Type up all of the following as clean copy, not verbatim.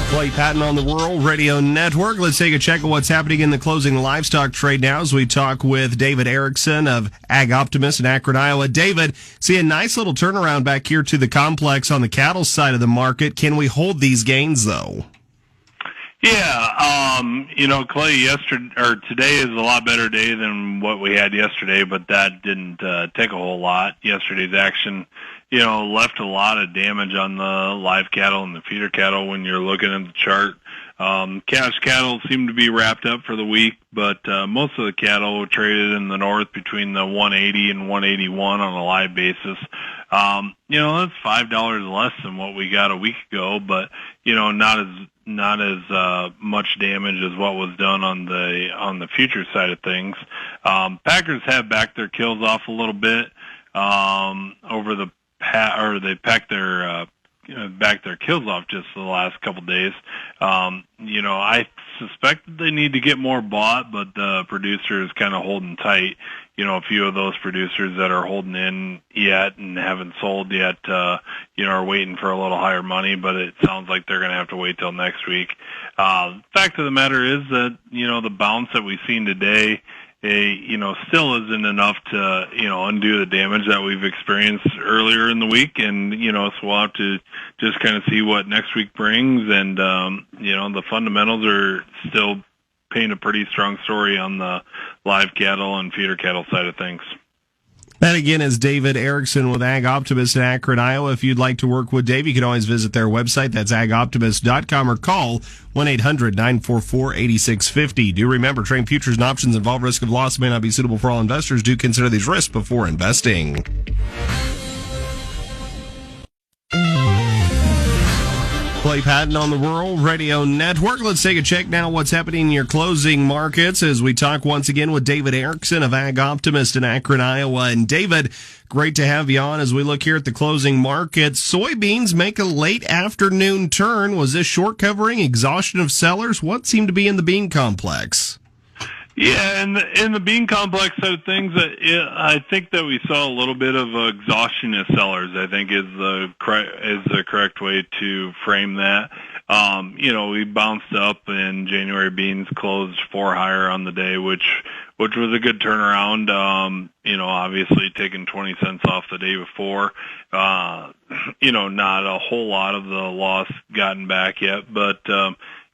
Clay Patton on the Rural Radio Network. Let's take a check of what's happening in the closing livestock trade now as we talk with David Ericson of Ag Optimus in Akron, Iowa. David, see a nice little turnaround back here to the complex on the cattle side of the market. Can we hold these gains, though? Yeah, Clay, today is a lot better day than what we had yesterday, but that didn't take a whole lot. Yesterday's action, left a lot of damage on the live cattle and the feeder cattle when you're looking at the chart. Cash cattle seem to be wrapped up for the week, but most of the cattle traded in the north between the 180 and 181 on a live basis. That's $5 less than what we got a week ago, but not as much damage as what was done on the future side of things. Packers have backed their kills off a little bit they packed their back their kills off just the last couple days. I suspect that they need to get more bought, but the producer is kind of holding tight. A few of those producers that are holding in yet and haven't sold yet, are waiting for a little higher money, but it sounds like they're going to have to wait till next week. Fact of the matter is that, the bounce that we've seen today, still isn't enough to, undo the damage that we've experienced earlier in the week. And, so we'll have to just kind of see what next week brings. And, the fundamentals are still paint a pretty strong story on the live cattle and feeder cattle side of things. That again is David Ericson with Ag Optimus in Akron, Iowa. If you'd like to work with Dave, you can always visit their website. That's agoptimus.com or call 1-800-944-8650. Do remember, trading futures and options involve risk of loss, may not be suitable for all investors. Do consider these risks before investing. Clay Patton on the Rural Radio Network. Let's take a check now what's happening in your closing markets as we talk once again with David Ericson of Ag Optimist in Akron, Iowa. And David, great to have you on as we look here at the closing markets. Soybeans make a late afternoon turn. Was this short covering, exhaustion of sellers? What seemed to be in the bean complex? Yeah, in the bean complex side of things, I think that we saw a little bit of exhaustion of sellers, I think is the correct way to frame that. We bounced up and January beans closed 4 higher on the day, which was a good turnaround. Obviously taking 20 cents off the day before. Not a whole lot of the loss gotten back yet, but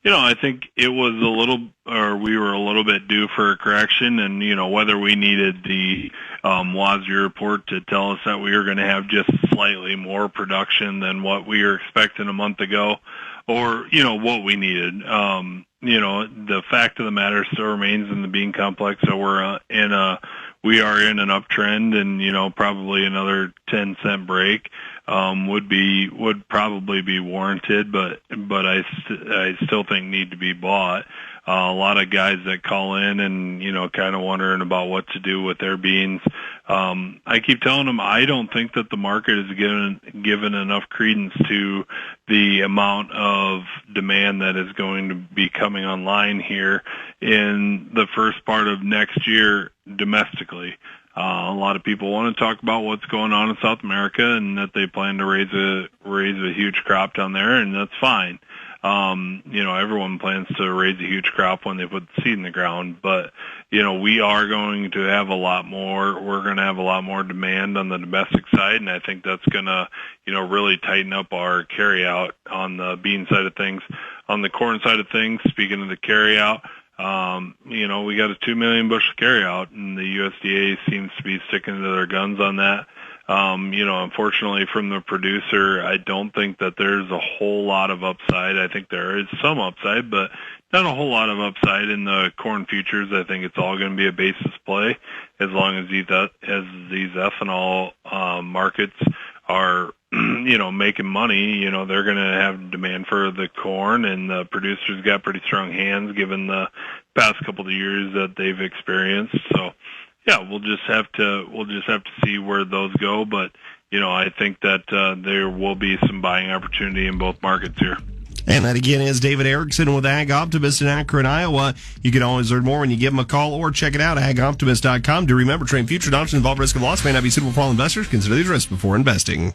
I think we were a little bit due for a correction, and, whether we needed the WASDE report to tell us that we were going to have just slightly more production than what we were expecting a month ago, or, what we needed. The fact of the matter still remains in the bean complex that we are in an uptrend, and, probably another 10-cent break would probably be warranted, but I still think need to be bought. A lot of guys that call in and, kind of wondering about what to do with their beans. I keep telling them I don't think that the market is given enough credence to the amount of demand that is going to be coming online here in the first part of next year domestically. A lot of people want to talk about what's going on in South America and that they plan to raise a huge crop down there, and that's fine. Everyone plans to raise a huge crop when they put the seed in the ground, but, we are going to have we're going to have a lot more demand on the domestic side, and I think that's going to, really tighten up our carryout on the bean side of things. On the corn side of things, speaking of the carryout, we got a 2 million bushel carryout, and the USDA seems to be sticking to their guns on that. Unfortunately from the producer, I don't think that there's a whole lot of upside. I think there is some upside, but not a whole lot of upside in the corn futures. I think it's all going to be a basis play as long as these ethanol markets are making money. They're going to have demand for the corn, and the producers got pretty strong hands given the past couple of years that they've experienced. So yeah, we'll just have to see where those go, but I think that there will be some buying opportunity in both markets here. And that again is David Ericson with Ag Optimist in Akron, Iowa. You can always learn more when you give him a call or check it out at agoptimist.com. Do remember, trading futures and options involve risk of loss, may not be suitable for all investors. Consider these risks before investing.